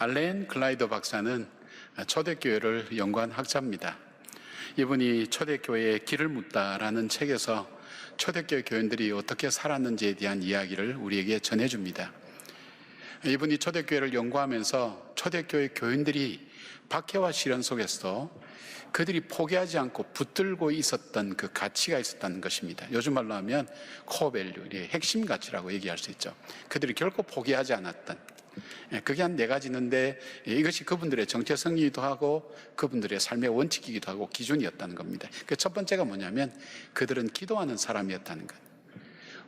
알렌 클라이더 박사는 초대교회를 연구한 학자입니다. 이분이 초대교회의 길을 묻다라는 책에서 초대교회 교인들이 어떻게 살았는지에 대한 이야기를 우리에게 전해줍니다. 이분이 초대교회를 연구하면서 초대교회 교인들이 박해와 시련 속에서 그들이 포기하지 않고 붙들고 있었던 그 가치가 있었다는 것입니다. 요즘 말로 하면 코어밸류, 핵심 가치라고 얘기할 수 있죠. 그들이 결코 포기하지 않았던, 그게 한 4가지 있는데 이것이 그분들의 정체성이기도 하고 그분들의 삶의 원칙이기도 하고 기준이었다는 겁니다. 그 첫 번째가 뭐냐면 그들은 기도하는 사람이었다는 것.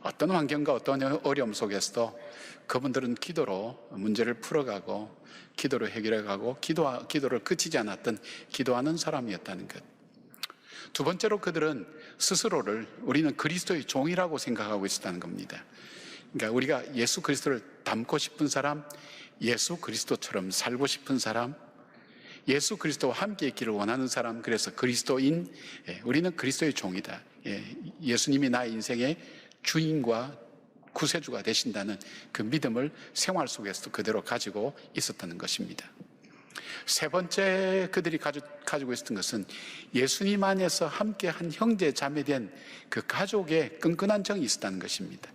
어떤 환경과 어떤 어려움 속에서도 그분들은 기도로 문제를 풀어가고 기도로 해결해가고 기도를 그치지 않았던 기도하는 사람이었다는 것. 두 번째로 그들은 스스로를 우리는 그리스도의 종이라고 생각하고 있었다는 겁니다. 그러니까 우리가 예수 그리스도를 닮고 싶은 사람, 예수 그리스도처럼 살고 싶은 사람, 예수 그리스도와 함께 있기를 원하는 사람, 그래서 그리스도인, 우리는 그리스도의 종이다. 예수님이 나의 인생의 주인과 구세주가 되신다는 그 믿음을 생활 속에서도 그대로 가지고 있었다는 것입니다. 세 번째 그들이 가지고 있었던 것은 예수님 안에서 함께 한 형제 자매된 그 가족의 끈끈한 정이 있었다는 것입니다.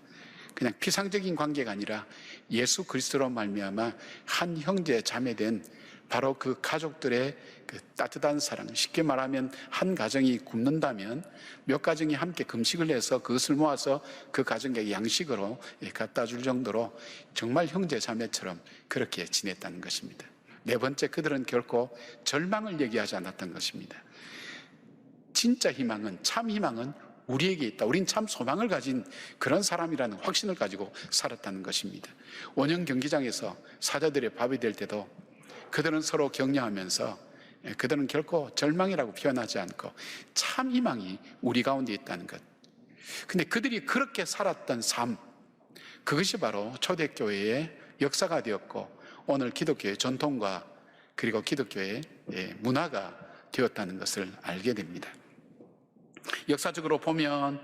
그냥 피상적인 관계가 아니라 예수 그리스도로 말미암아 한 형제 자매된 바로 그 가족들의 그 따뜻한 사랑, 쉽게 말하면 한 가정이 굶는다면 몇 가정이 함께 금식을 해서 그것을 모아서 그 가정에게 양식으로 갖다 줄 정도로 정말 형제 자매처럼 그렇게 지냈다는 것입니다. 네 번째, 그들은 결코 절망을 얘기하지 않았던 것입니다. 진짜 희망은, 참 희망은 우리에게 있다. 우린 참 소망을 가진 그런 사람이라는 확신을 가지고 살았다는 것입니다. 원형 경기장에서 사자들의 밥이 될 때도 그들은 서로 격려하면서 그들은 결코 절망이라고 표현하지 않고 참 희망이 우리 가운데 있다는 것. 근데 그들이 그렇게 살았던 삶, 그것이 바로 초대교회의 역사가 되었고 오늘 기독교의 전통과 그리고 기독교의 문화가 되었다는 것을 알게 됩니다. 역사적으로 보면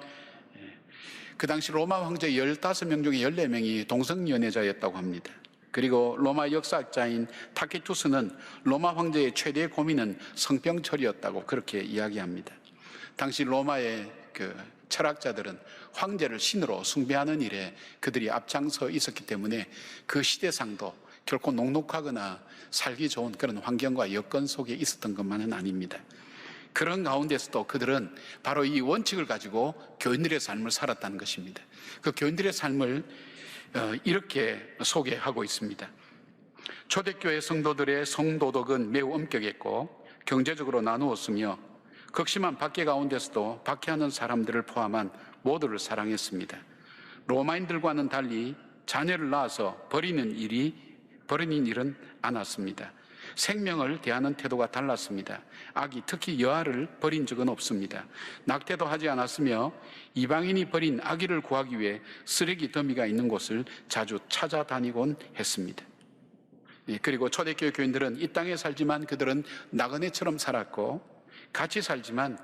그 당시 로마 황제 15명 중에 14명이 동성연애자였다고 합니다. 그리고 로마 역사학자인 타키투스는 로마 황제의 최대 고민은 성병철이었다고 그렇게 이야기합니다. 당시 로마의 그 철학자들은 황제를 신으로 숭배하는 일에 그들이 앞장서 있었기 때문에 그 시대상도 결코 녹록하거나 살기 좋은 그런 환경과 여건 속에 있었던 것만은 아닙니다. 그런 가운데서도 그들은 바로 이 원칙을 가지고 교인들의 삶을 살았다는 것입니다. 그 교인들의 삶을 이렇게 소개하고 있습니다. 초대교회 성도들의 성도덕은 매우 엄격했고 경제적으로 나누었으며 극심한 박해 가운데서도 박해하는 사람들을 포함한 모두를 사랑했습니다. 로마인들과는 달리 자녀를 낳아서 버리는 일은 않았습니다. 생명을 대하는 태도가 달랐습니다. 아기, 특히 여아를 버린 적은 없습니다. 낙태도 하지 않았으며 이방인이 버린 아기를 구하기 위해 쓰레기 더미가 있는 곳을 자주 찾아다니곤 했습니다. 그리고 초대교회 교인들은 이 땅에 살지만 그들은 나그네처럼 살았고 같이 살지만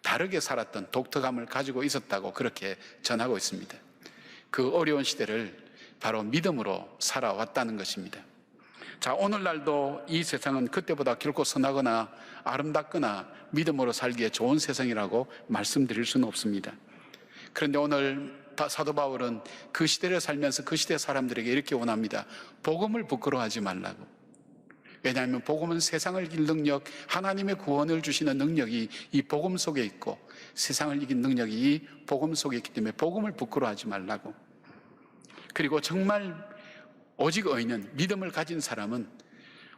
다르게 살았던 독특함을 가지고 있었다고 그렇게 전하고 있습니다. 그 어려운 시대를 바로 믿음으로 살아왔다는 것입니다. 자, 오늘날도 이 세상은 그때보다 결코 선하거나 아름답거나 믿음으로 살기에 좋은 세상이라고 말씀드릴 수는 없습니다. 그런데 오늘 사도 바울은 그 시대를 살면서 그 시대 사람들에게 이렇게 원합니다. 복음을 부끄러워하지 말라고. 왜냐하면 복음은 세상을 이길 능력, 하나님의 구원을 주시는 능력이 이 복음 속에 있고 세상을 이긴 능력이 이 복음 속에 있기 때문에 복음을 부끄러워하지 말라고. 그리고 정말 오직 의인은, 믿음을 가진 사람은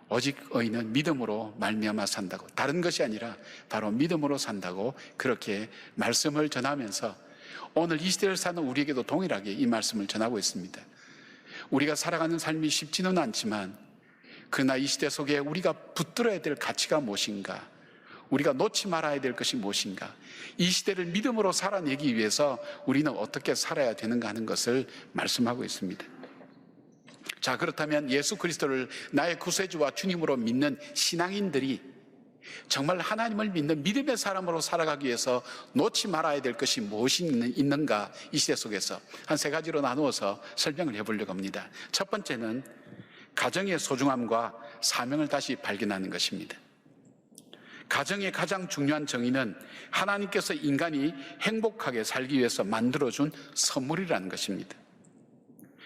오직 의인은 믿음으로 말미암아 산다고, 다른 것이 아니라 바로 믿음으로 산다고 그렇게 말씀을 전하면서 오늘 이 시대를 사는 우리에게도 동일하게 이 말씀을 전하고 있습니다. 우리가 살아가는 삶이 쉽지는 않지만 그러나 이 시대 속에 우리가 붙들어야 될 가치가 무엇인가, 우리가 놓지 말아야 될 것이 무엇인가, 이 시대를 믿음으로 살아내기 위해서 우리는 어떻게 살아야 되는가 하는 것을 말씀하고 있습니다. 자, 그렇다면 예수 그리스도를 나의 구세주와 주님으로 믿는 신앙인들이 정말 하나님을 믿는 믿음의 사람으로 살아가기 위해서 놓지 말아야 될 것이 무엇이 있는가, 이 시대 속에서 한 3가지로 나누어서 설명을 해보려고 합니다. 첫 번째는 가정의 소중함과 사명을 다시 발견하는 것입니다. 가정의 가장 중요한 정의는 하나님께서 인간이 행복하게 살기 위해서 만들어준 선물이라는 것입니다.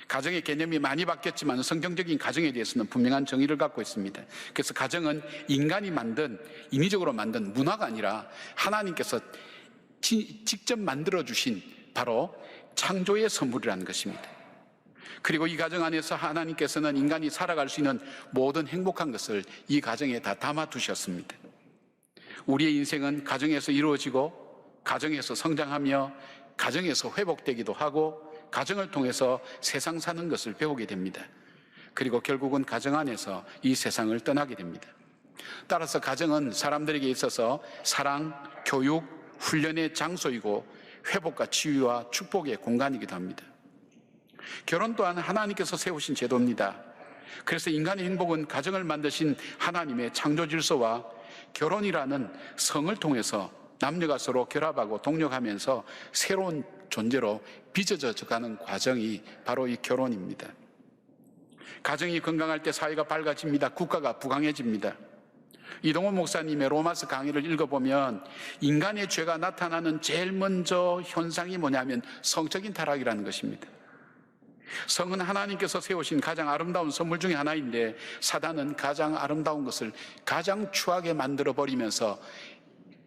가정의 개념이 많이 바뀌었지만 성경적인 가정에 대해서는 분명한 정의를 갖고 있습니다. 그래서 가정은 인간이 만든, 인위적으로 만든 문화가 아니라 하나님께서 직접 만들어주신 바로 창조의 선물이라는 것입니다. 그리고 이 가정 안에서 하나님께서는 인간이 살아갈 수 있는 모든 행복한 것을 이 가정에 다 담아두셨습니다. 우리의 인생은 가정에서 이루어지고 가정에서 성장하며 가정에서 회복되기도 하고 가정을 통해서 세상 사는 것을 배우게 됩니다. 그리고 결국은 가정 안에서 이 세상을 떠나게 됩니다. 따라서 가정은 사람들에게 있어서 사랑, 교육, 훈련의 장소이고 회복과 치유와 축복의 공간이기도 합니다. 결혼 또한 하나님께서 세우신 제도입니다. 그래서 인간의 행복은 가정을 만드신 하나님의 창조 질서와 결혼이라는 성을 통해서 남녀가 서로 결합하고 동력하면서 새로운 존재로 빚어져 가는 과정이 바로 이 결혼입니다. 가정이 건강할 때 사회가 밝아집니다. 국가가 부강해집니다. 이동호 목사님의 로마서 강의를 읽어보면 인간의 죄가 나타나는 제일 먼저 현상이 뭐냐면 성적인 타락이라는 것입니다. 성은 하나님께서 세우신 가장 아름다운 선물 중에 하나인데 사단은 가장 아름다운 것을 가장 추하게 만들어버리면서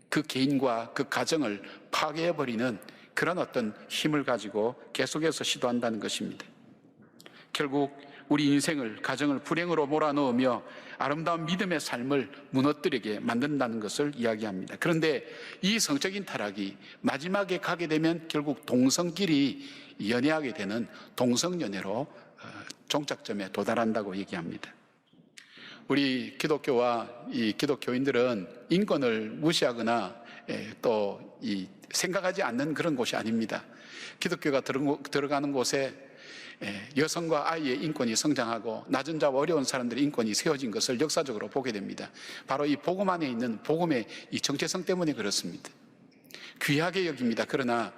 그 개인과 그 가정을 파괴해버리는 그런 어떤 힘을 가지고 계속해서 시도한다는 것입니다. 결국 우리 인생을, 가정을 불행으로 몰아넣으며 아름다운 믿음의 삶을 무너뜨리게 만든다는 것을 이야기합니다. 그런데 이 성적인 타락이 마지막에 가게 되면 결국 동성끼리 연애하게 되는 동성연애로 종착점에 도달한다고 얘기합니다. 우리 기독교와 이 기독교인들은 인권을 무시하거나 또 생각하지 않는 그런 곳이 아닙니다. 기독교가 들어가는 곳에 여성과 아이의 인권이 성장하고 낮은 자와 어려운 사람들의 인권이 세워진 것을 역사적으로 보게 됩니다. 바로 이 복음 안에 있는 복음의 이 정체성 때문에 그렇습니다. 귀하게 여깁니다. 그러나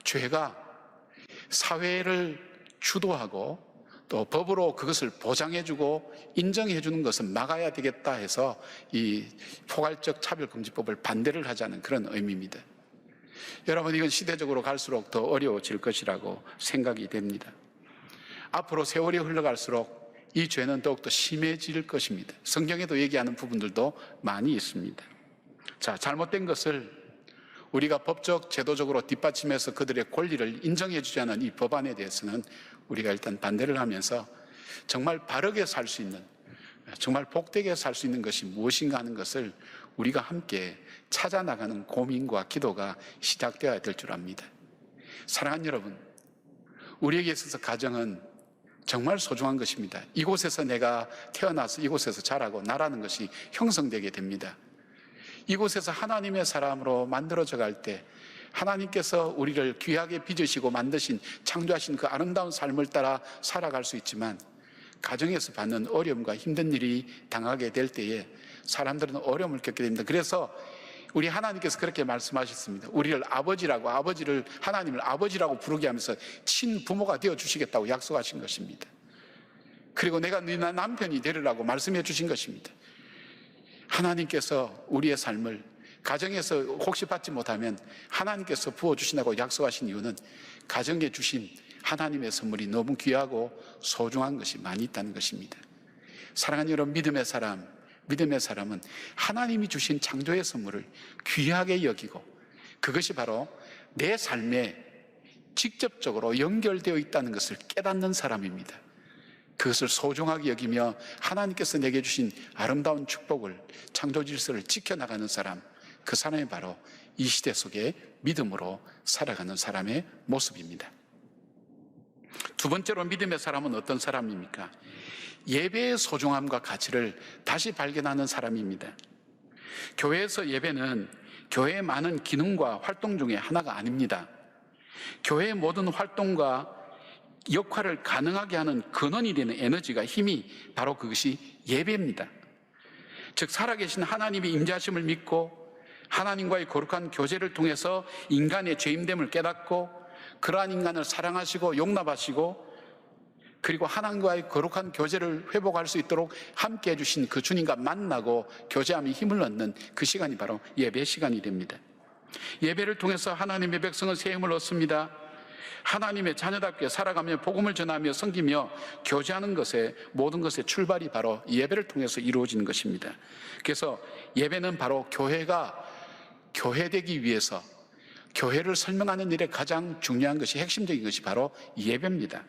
죄가 사회를 주도하고 또 법으로 그것을 보장해주고 인정해주는 것은 막아야 되겠다 해서 이 포괄적 차별금지법을 반대를 하자는 그런 의미입니다. 여러분, 이건 시대적으로 갈수록 더 어려워질 것이라고 생각이 됩니다. 앞으로 세월이 흘러갈수록 이 죄는 더욱더 심해질 것입니다. 성경에도 얘기하는 부분들도 많이 있습니다. 자, 잘못된 것을 우리가 법적, 제도적으로 뒷받침해서 그들의 권리를 인정해주지 않은 이 법안에 대해서는 우리가 일단 반대를 하면서 정말 바르게 살 수 있는, 정말 복되게 살 수 있는 것이 무엇인가 하는 것을 우리가 함께 찾아나가는 고민과 기도가 시작되어야 될 줄 압니다. 사랑하는 여러분, 우리에게 있어서 가정은 정말 소중한 것입니다. 이곳에서 내가 태어나서 이곳에서 자라고 나라는 것이 형성되게 됩니다. 이곳에서 하나님의 사람으로 만들어져 갈 때 하나님께서 우리를 귀하게 빚으시고 만드신, 창조하신 그 아름다운 삶을 따라 살아갈 수 있지만 가정에서 받는 어려움과 힘든 일이 당하게 될 때에 사람들은 어려움을 겪게 됩니다. 그래서 우리 하나님께서 그렇게 말씀하셨습니다. 우리를 아버지를 하나님을 아버지라고 부르게 하면서 친부모가 되어주시겠다고 약속하신 것입니다. 그리고 내가 네 남편이 되리라고 말씀해 주신 것입니다. 하나님께서 우리의 삶을 가정에서 혹시 받지 못하면 하나님께서 부어주신다고 약속하신 이유는 가정에 주신 하나님의 선물이 너무 귀하고 소중한 것이 많이 있다는 것입니다. 사랑하는 여러분, 믿음의 사람은 하나님이 주신 창조의 선물을 귀하게 여기고 그것이 바로 내 삶에 직접적으로 연결되어 있다는 것을 깨닫는 사람입니다. 그것을 소중하게 여기며 하나님께서 내게 주신 아름다운 축복을, 창조 질서를 지켜나가는 사람, 그 사람이 바로 이 시대 속에 믿음으로 살아가는 사람의 모습입니다. 두 번째로 믿음의 사람은 어떤 사람입니까? 예배의 소중함과 가치를 다시 발견하는 사람입니다. 교회에서 예배는 교회의 많은 기능과 활동 중에 하나가 아닙니다. 교회의 모든 활동과 역할을 가능하게 하는 근원이 되는 에너지가, 힘이 바로 그것이 예배입니다. 즉, 살아계신 하나님의 임재하심을 믿고 하나님과의 거룩한 교제를 통해서 인간의 죄임됨을 깨닫고 그러한 인간을 사랑하시고 용납하시고 그리고 하나님과의 거룩한 교제를 회복할 수 있도록 함께 해주신 그 주님과 만나고 교제함에 힘을 얻는 그 시간이 바로 예배 시간이 됩니다. 예배를 통해서 하나님의 백성은 새 힘을 얻습니다. 하나님의 자녀답게 살아가며 복음을 전하며 섬기며 교제하는 것에 모든 것의 출발이 바로 예배를 통해서 이루어지는 것입니다. 그래서 예배는 바로 교회가 교회되기 위해서 교회를 설명하는 일에 가장 중요한 것이, 핵심적인 것이 바로 예배입니다.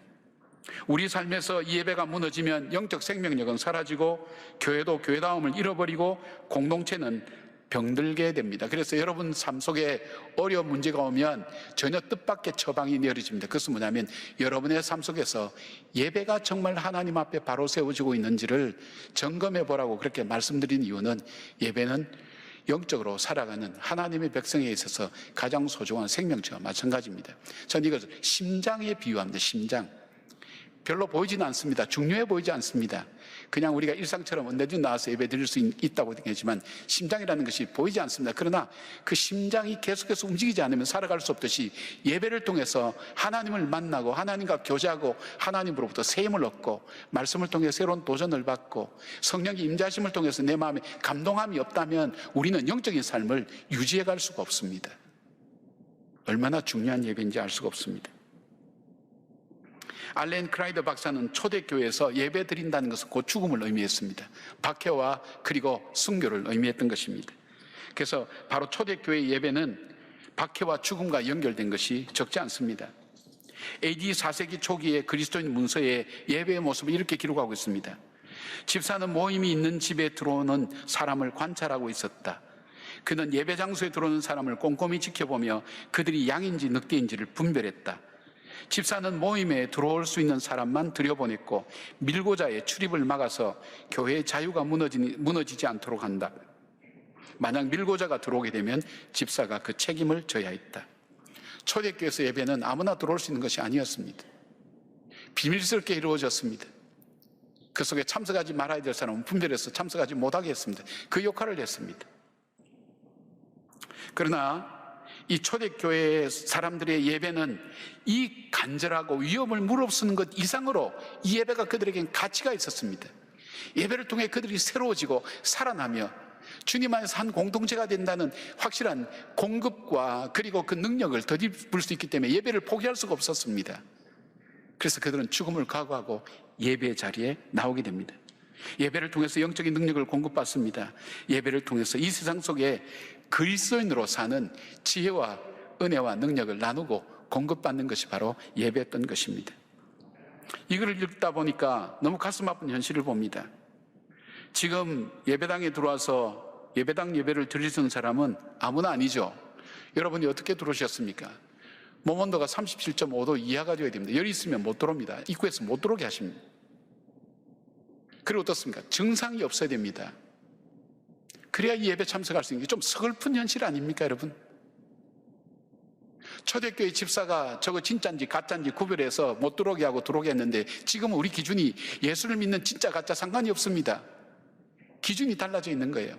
우리 삶에서 이 예배가 무너지면 영적 생명력은 사라지고 교회도 교회다움을 잃어버리고 공동체는 병들게 됩니다. 그래서 여러분 삶 속에 어려운 문제가 오면 전혀 뜻밖의 처방이 내려집니다. 그것은 뭐냐면 여러분의 삶 속에서 예배가 정말 하나님 앞에 바로 세워지고 있는지를 점검해 보라고 그렇게 말씀드린 이유는, 예배는 영적으로 살아가는 하나님의 백성에 있어서 가장 소중한 생명체와 마찬가지입니다. 저는 이것을 심장에 비유합니다. 심장. 별로 보이지는 않습니다. 중요해 보이지 않습니다. 그냥 우리가 일상처럼 언제든 나와서 예배 드릴 수 있다고 하지만 심장이라는 것이 보이지 않습니다. 그러나 그 심장이 계속해서 움직이지 않으면 살아갈 수 없듯이 예배를 통해서 하나님을 만나고 하나님과 교제하고 하나님으로부터 새 힘을 얻고 말씀을 통해 새로운 도전을 받고 성령의 임재하심을 통해서 내 마음에 감동함이 없다면 우리는 영적인 삶을 유지해 갈 수가 없습니다. 얼마나 중요한 예배인지 알 수가 없습니다. 알렌 크라이더 박사는 초대교회에서 예배 드린다는 것은 곧 죽음을 의미했습니다. 박해와 그리고 순교를 의미했던 것입니다. 그래서 바로 초대교회의 예배는 박해와 죽음과 연결된 것이 적지 않습니다. AD 4세기 초기의 그리스도인 문서에 예배의 모습을 이렇게 기록하고 있습니다. 집사는 모임이 있는 집에 들어오는 사람을 관찰하고 있었다. 그는 예배 장소에 들어오는 사람을 꼼꼼히 지켜보며 그들이 양인지 늑대인지를 분별했다. 집사는 모임에 들어올 수 있는 사람만 들여보냈고 밀고자의 출입을 막아서 교회의 자유가 무너지지 않도록 한다. 만약 밀고자가 들어오게 되면 집사가 그 책임을 져야 했다. 초대교회에서 예배는 아무나 들어올 수 있는 것이 아니었습니다. 비밀스럽게 이루어졌습니다. 그 속에 참석하지 말아야 될 사람은 분별해서 참석하지 못하게 했습니다. 그 역할을 했습니다. 그러나 이 초대교회 사람들의 예배는 이 간절하고 위험을 무릅쓰는 것 이상으로 이 예배가 그들에겐 가치가 있었습니다. 예배를 통해 그들이 새로워지고 살아나며 주님 안에서 한 공동체가 된다는 확실한 공급과 그리고 그 능력을 덧입을 수 있기 때문에 예배를 포기할 수가 없었습니다. 그래서 그들은 죽음을 각오하고 예배 자리에 나오게 됩니다. 예배를 통해서 영적인 능력을 공급받습니다. 예배를 통해서 이 세상 속에 그리스도인으로 사는 지혜와 은혜와 능력을 나누고 공급받는 것이 바로 예배였던 것입니다. 이걸 읽다 보니까 너무 가슴 아픈 현실을 봅니다. 지금 예배당에 들어와서 예배당 예배를 드릴 수 있는 사람은 아무나 아니죠. 여러분이 어떻게 들어오셨습니까? 몸 온도가 37.5도 이하가 되어야 됩니다. 열이 있으면 못 들어옵니다. 입구에서 못 들어오게 하십니다. 그리고 어떻습니까? 증상이 없어야 됩니다. 그래야 이 예배 참석할 수 있는 게 좀 서글픈 현실 아닙니까, 여러분? 초대교회 집사가 저거 진짜인지 가짜인지 구별해서 못 들어오게 하고 들어오게 했는데 지금은 우리 기준이 예수를 믿는 진짜 가짜 상관이 없습니다. 기준이 달라져 있는 거예요.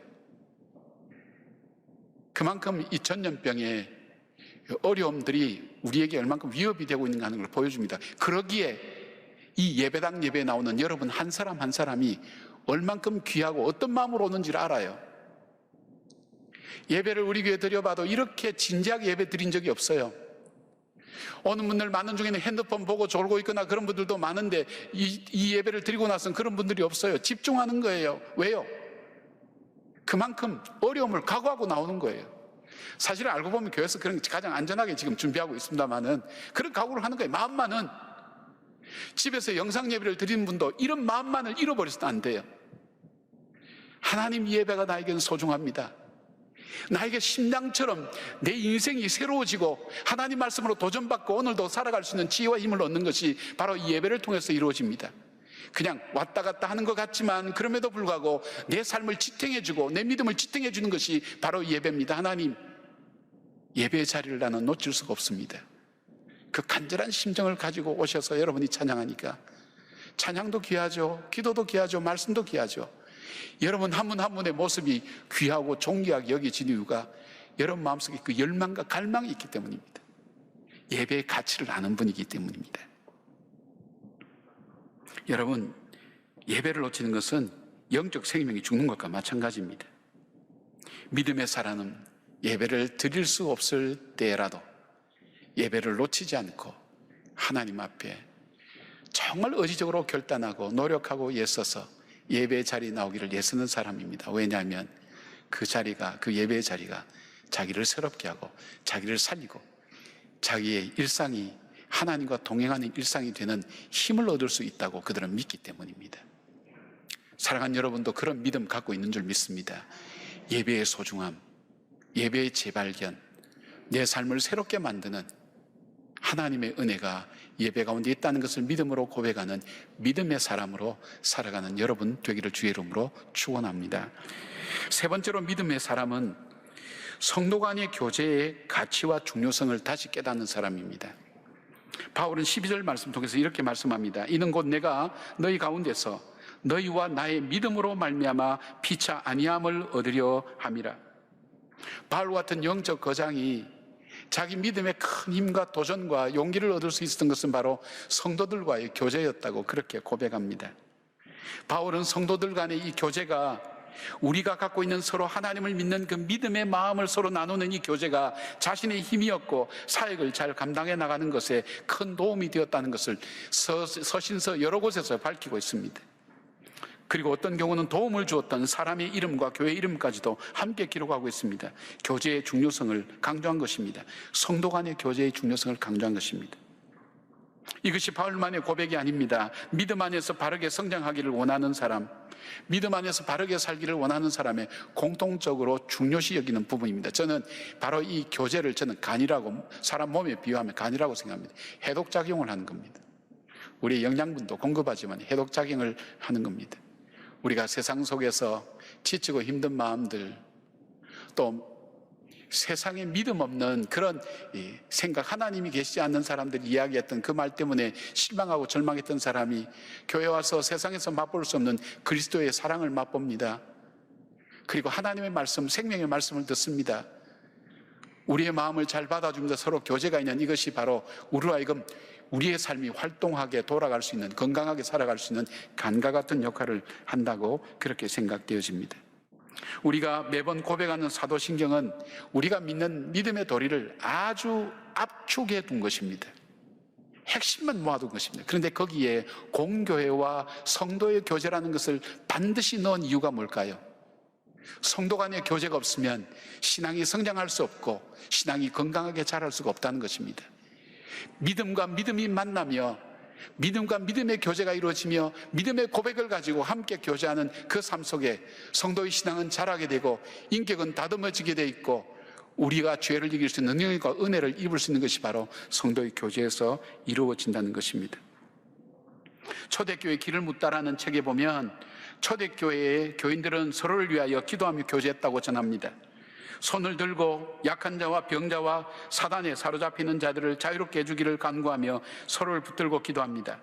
그만큼 이 전염병의 어려움들이 우리에게 얼만큼 위협이 되고 있는가 하는 걸 보여줍니다. 그러기에 이 예배당 예배에 나오는 여러분 한 사람 한 사람이 얼만큼 귀하고 어떤 마음으로 오는지를 알아요. 예배를 우리 교회에 드려봐도 이렇게 진지하게 예배 드린 적이 없어요. 오는 분들 많은 중에는 핸드폰 보고 졸고 있거나 그런 분들도 많은데 이 예배를 드리고 나서는 그런 분들이 없어요. 집중하는 거예요. 왜요? 그만큼 어려움을 각오하고 나오는 거예요. 사실 알고 보면 교회에서 그런 가장 안전하게 지금 준비하고 있습니다만은 그런 각오를 하는 거예요. 마음만은. 집에서 영상 예배를 드리는 분도 이런 마음만을 잃어버려서는 안 돼요. 하나님 예배가 나에게는 소중합니다. 나에게 심장처럼 내 인생이 새로워지고 하나님 말씀으로 도전받고 오늘도 살아갈 수 있는 지혜와 힘을 얻는 것이 바로 이 예배를 통해서 이루어집니다. 그냥 왔다 갔다 하는 것 같지만 그럼에도 불구하고 내 삶을 지탱해주고 내 믿음을 지탱해주는 것이 바로 이 예배입니다. 하나님, 예배의 자리를 나는 놓칠 수가 없습니다. 그 간절한 심정을 가지고 오셔서 여러분이 찬양하니까 찬양도 귀하죠. 기도도 귀하죠. 말씀도 귀하죠. 여러분 한 분 한 분의 모습이 귀하고 존귀하게 여겨진 이유가 여러분 마음속에 그 열망과 갈망이 있기 때문입니다. 예배의 가치를 아는 분이기 때문입니다. 여러분, 예배를 놓치는 것은 영적 생명이 죽는 것과 마찬가지입니다. 믿음의 사람은 예배를 드릴 수 없을 때라도 예배를 놓치지 않고 하나님 앞에 정말 의지적으로 결단하고 노력하고 애써서 예배의 자리에 나오기를 애쓰는 사람입니다. 왜냐하면 그 자리가, 그 예배의 자리가 자기를 새롭게 하고 자기를 살리고 자기의 일상이 하나님과 동행하는 일상이 되는 힘을 얻을 수 있다고 그들은 믿기 때문입니다. 사랑하는 여러분도 그런 믿음 갖고 있는 줄 믿습니다. 예배의 소중함, 예배의 재발견, 내 삶을 새롭게 만드는 하나님의 은혜가 예배 가운데 있다는 것을 믿음으로 고백하는 믿음의 사람으로 살아가는 여러분 되기를 주의 이름으로 축원합니다. 세 번째로 믿음의 사람은 성도 간의 교제의 가치와 중요성을 다시 깨닫는 사람입니다. 바울은 12절 말씀 통해서 이렇게 말씀합니다. 이는 곧 내가 너희 가운데서 너희와 나의 믿음으로 말미암아 피차 아니함을 얻으려 함이라. 바울 같은 영적 거장이 자기 믿음의 큰 힘과 도전과 용기를 얻을 수 있었던 것은 바로 성도들과의 교제였다고 그렇게 고백합니다. 바울은 성도들 간의 이 교제가 우리가 갖고 있는 서로 하나님을 믿는 그 믿음의 마음을 서로 나누는 이 교제가 자신의 힘이었고 사역을 잘 감당해 나가는 것에 큰 도움이 되었다는 것을 서신서 여러 곳에서 밝히고 있습니다. 그리고 어떤 경우는 도움을 주었던 사람의 이름과 교회 이름까지도 함께 기록하고 있습니다. 교제의 중요성을 강조한 것입니다. 성도 간의 교제의 중요성을 강조한 것입니다. 이것이 바울만의 고백이 아닙니다. 믿음 안에서 바르게 성장하기를 원하는 사람, 믿음 안에서 바르게 살기를 원하는 사람의 공통적으로 중요시 여기는 부분입니다. 저는 바로 이 교제를 저는 간이라고, 사람 몸에 비유하면 간이라고 생각합니다. 해독작용을 하는 겁니다. 우리의 영양분도 공급하지만 해독작용을 하는 겁니다. 우리가 세상 속에서 지치고 힘든 마음들, 또 세상에 믿음 없는 그런 생각, 하나님이 계시지 않는 사람들이 이야기했던 그 말 때문에 실망하고 절망했던 사람이 교회 와서 세상에서 맛볼 수 없는 그리스도의 사랑을 맛봅니다. 그리고 하나님의 말씀, 생명의 말씀을 듣습니다. 우리의 마음을 잘 받아주면서 서로 교제가 있는 이것이 바로 우리로 하여금 우리의 삶이 활동하게 돌아갈 수 있는, 건강하게 살아갈 수 있는 간과 같은 역할을 한다고 그렇게 생각되어집니다. 우리가 매번 고백하는 사도신경은 우리가 믿는 믿음의 도리를 아주 압축해 둔 것입니다. 핵심만 모아둔 것입니다. 그런데 거기에 공교회와 성도의 교제라는 것을 반드시 넣은 이유가 뭘까요? 성도 간의 교제가 없으면 신앙이 성장할 수 없고 신앙이 건강하게 자랄 수가 없다는 것입니다. 믿음과 믿음이 만나며 믿음과 믿음의 교제가 이루어지며 믿음의 고백을 가지고 함께 교제하는 그 삶 속에 성도의 신앙은 자라게 되고 인격은 다듬어지게 돼 있고 우리가 죄를 이길 수 있는 능력과 은혜를 입을 수 있는 것이 바로 성도의 교제에서 이루어진다는 것입니다. 초대교회 길을 묻다라는 책에 보면 초대교회의 교인들은 서로를 위하여 기도하며 교제했다고 전합니다. 손을 들고 약한 자와 병자와 사단에 사로잡히는 자들을 자유롭게 해주기를 간구하며 서로를 붙들고 기도합니다.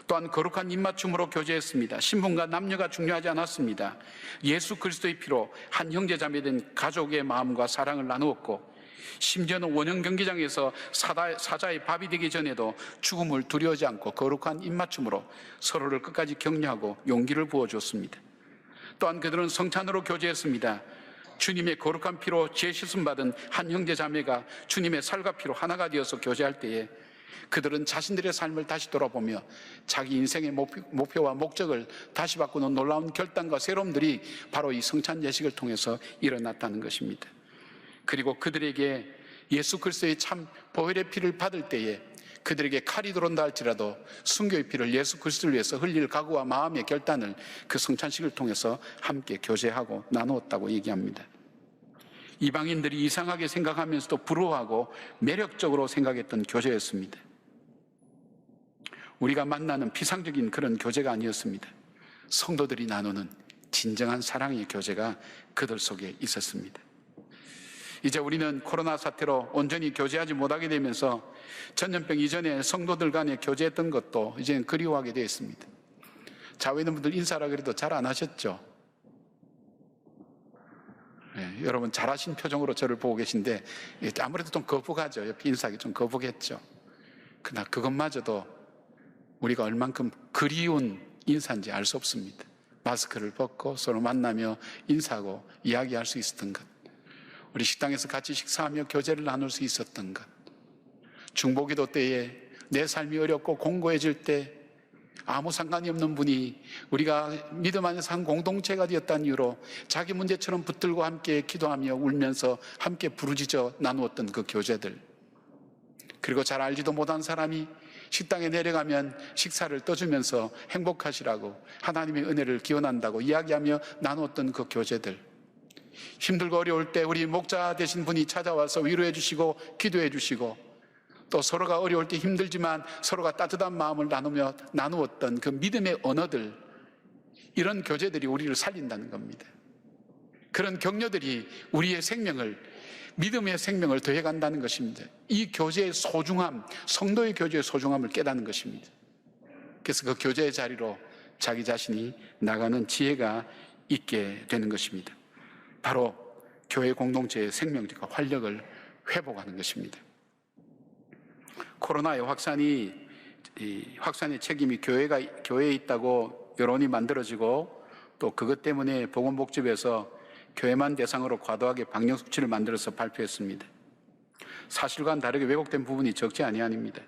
또한 거룩한 입맞춤으로 교제했습니다. 신분과 남녀가 중요하지 않았습니다. 예수 그리스도의 피로 한 형제자매된 가족의 마음과 사랑을 나누었고 심지어는 원형 경기장에서 사자의 밥이 되기 전에도 죽음을 두려워하지 않고 거룩한 입맞춤으로 서로를 끝까지 격려하고 용기를 부어주었습니다. 또한 그들은 성찬으로 교제했습니다. 주님의 거룩한 피로 죄 씻음 받은 한 형제 자매가 주님의 살과 피로 하나가 되어서 교제할 때에 그들은 자신들의 삶을 다시 돌아보며 자기 인생의 목표와 목적을 다시 바꾸는 놀라운 결단과 새로움들이 바로 이 성찬 예식을 통해서 일어났다는 것입니다. 그리고 그들에게 예수 그리스도의 참 보혈의 피를 받을 때에 그들에게 칼이 들어온다 할지라도 순교의 피를 예수 그리스도를 위해서 흘릴 각오와 마음의 결단을 그 성찬식을 통해서 함께 교제하고 나누었다고 얘기합니다. 이방인들이 이상하게 생각하면서도 부러워하고 매력적으로 생각했던 교제였습니다. 우리가 만나는 피상적인 그런 교제가 아니었습니다. 성도들이 나누는 진정한 사랑의 교제가 그들 속에 있었습니다. 이제 우리는 코로나 사태로 온전히 교제하지 못하게 되면서 전염병 이전에 성도들 간에 교제했던 것도 이제는 그리워하게 되어 있습니다. 자외 있는 분들 인사라 그래도 잘 안 하셨죠? 네, 여러분 잘하신 표정으로 저를 보고 계신데 아무래도 좀 거북하죠. 옆에 인사하기 좀 거북했죠. 그러나 그것마저도 우리가 얼만큼 그리운 인사인지 알 수 없습니다. 마스크를 벗고 서로 만나며 인사하고 이야기할 수 있었던 것, 우리 식당에서 같이 식사하며 교제를 나눌 수 있었던 것, 중보기도 때에 내 삶이 어렵고 공고해질 때 아무 상관이 없는 분이 우리가 믿음 안에서 한 공동체가 되었다는 이유로 자기 문제처럼 붙들고 함께 기도하며 울면서 함께 부르짖어 나누었던 그 교제들, 그리고 잘 알지도 못한 사람이 식당에 내려가면 식사를 떠주면서 행복하시라고 하나님의 은혜를 기원한다고 이야기하며 나누었던 그 교제들, 힘들고 어려울 때 우리 목자 되신 분이 찾아와서 위로해 주시고 기도해 주시고, 또 서로가 어려울 때 힘들지만 서로가 따뜻한 마음을 나누었던 그 믿음의 언어들, 이런 교제들이 우리를 살린다는 겁니다. 그런 격려들이 우리의 생명을, 믿음의 생명을 더해간다는 것입니다. 이 교제의 소중함, 성도의 교제의 소중함을 깨닫는 것입니다. 그래서 그 교제의 자리로 자기 자신이 나가는 지혜가 있게 되는 것입니다. 바로 교회 공동체의 생명력과 활력을 회복하는 것입니다. 코로나의 확산의 책임이 교회에 있다고 여론이 만들어지고, 또 그것 때문에 보건복지부에서 교회만 대상으로 과도하게 방역수칙을 만들어서 발표했습니다. 사실과는 다르게 왜곡된 부분이 적지 아니합니다.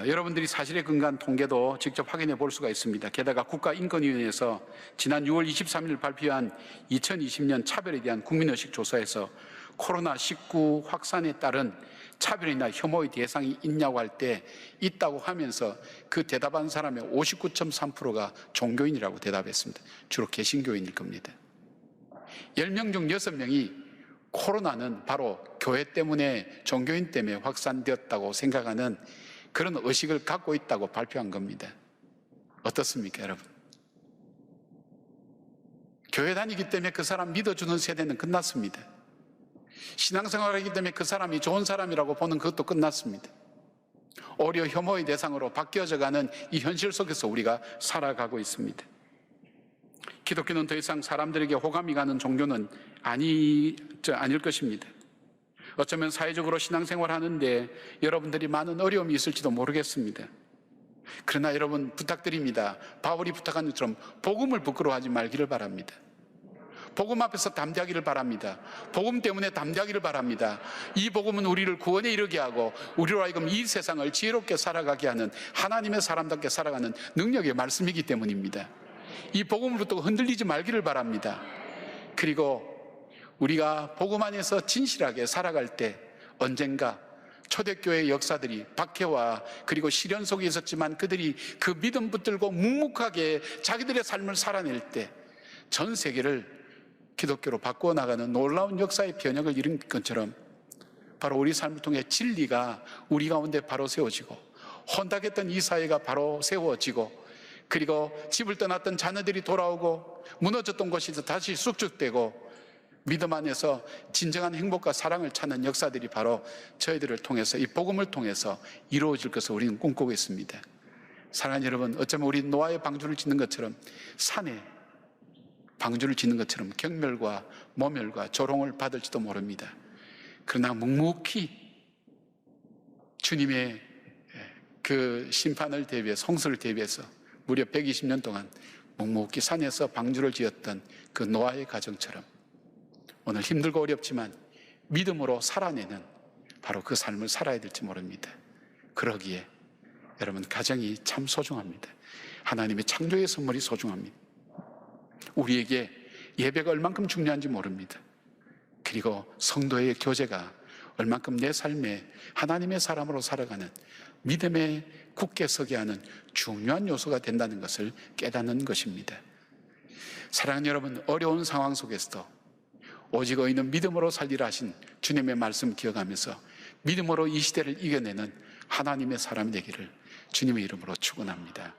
여러분들이 사실에 근거한 통계도 직접 확인해 볼 수가 있습니다. 게다가 국가인권위원회에서 지난 6월 23일 발표한 2020년 차별에 대한 국민의식 조사에서 코로나19 확산에 따른 차별이나 혐오의 대상이 있냐고 할 때 있다고 하면서 그 대답한 사람의 59.3%가 종교인이라고 대답했습니다. 주로 개신교인일 겁니다. 10명 중 6명이 코로나는 바로 교회 때문에, 종교인 때문에 확산되었다고 생각하는 그런 의식을 갖고 있다고 발표한 겁니다. 어떻습니까, 여러분? 교회 다니기 때문에 그 사람 믿어주는 세대는 끝났습니다. 신앙생활을 하기 때문에 그 사람이 좋은 사람이라고 보는 그것도 끝났습니다. 오히려 혐오의 대상으로 바뀌어져가는 이 현실 속에서 우리가 살아가고 있습니다. 기독교는 더 이상 사람들에게 호감이 가는 종교는 아닐 것입니다. 어쩌면 사회적으로 신앙생활 하는데 여러분들이 많은 어려움이 있을지도 모르겠습니다. 그러나 여러분, 부탁드립니다. 바울이 부탁한 것처럼 복음을 부끄러워하지 말기를 바랍니다. 복음 앞에서 담대하기를 바랍니다. 복음 때문에 담대하기를 바랍니다. 이 복음은 우리를 구원에 이르게 하고 우리로 하여금 이 세상을 지혜롭게 살아가게 하는, 하나님의 사람답게 살아가는 능력의 말씀이기 때문입니다. 이 복음으로부터 흔들리지 말기를 바랍니다. 그리고 우리가 복음 안에서 진실하게 살아갈 때 언젠가 초대교회의 역사들이 박해와 그리고 시련 속에 있었지만 그들이 그 믿음 붙들고 묵묵하게 자기들의 삶을 살아낼 때 전 세계를 기독교로 바꾸어 나가는 놀라운 역사의 변혁을 이룬 것처럼 바로 우리 삶을 통해 진리가 우리 가운데 바로 세워지고, 혼탁했던 이 사회가 바로 세워지고, 그리고 집을 떠났던 자녀들이 돌아오고, 무너졌던 곳이 다시 쑥죽되고, 믿음 안에서 진정한 행복과 사랑을 찾는 역사들이 바로 저희들을 통해서, 이 복음을 통해서 이루어질 것을 우리는 꿈꾸고 있습니다. 사랑하는 여러분, 어쩌면 우리 노아의 방주를 짓는 것처럼, 산에 방주를 짓는 것처럼 경멸과 모멸과 조롱을 받을지도 모릅니다. 그러나 묵묵히 주님의 그 심판을 대비해서, 홍수를 대비해서 무려 120년 동안 묵묵히 산에서 방주를 지었던 그 노아의 가정처럼 오늘 힘들고 어렵지만 믿음으로 살아내는 바로 그 삶을 살아야 될지 모릅니다. 그러기에 여러분, 가정이 참 소중합니다. 하나님의 창조의 선물이 소중합니다. 우리에게 예배가 얼만큼 중요한지 모릅니다. 그리고 성도의 교제가 얼만큼 내 삶에 하나님의 사람으로 살아가는, 믿음에 굳게 서게 하는 중요한 요소가 된다는 것을 깨닫는 것입니다. 사랑하는 여러분, 어려운 상황 속에서도 오직 의인은 믿음으로 살리라 하신 주님의 말씀 기억하면서 믿음으로 이 시대를 이겨내는 하나님의 사람이 되기를 주님의 이름으로 축원합니다.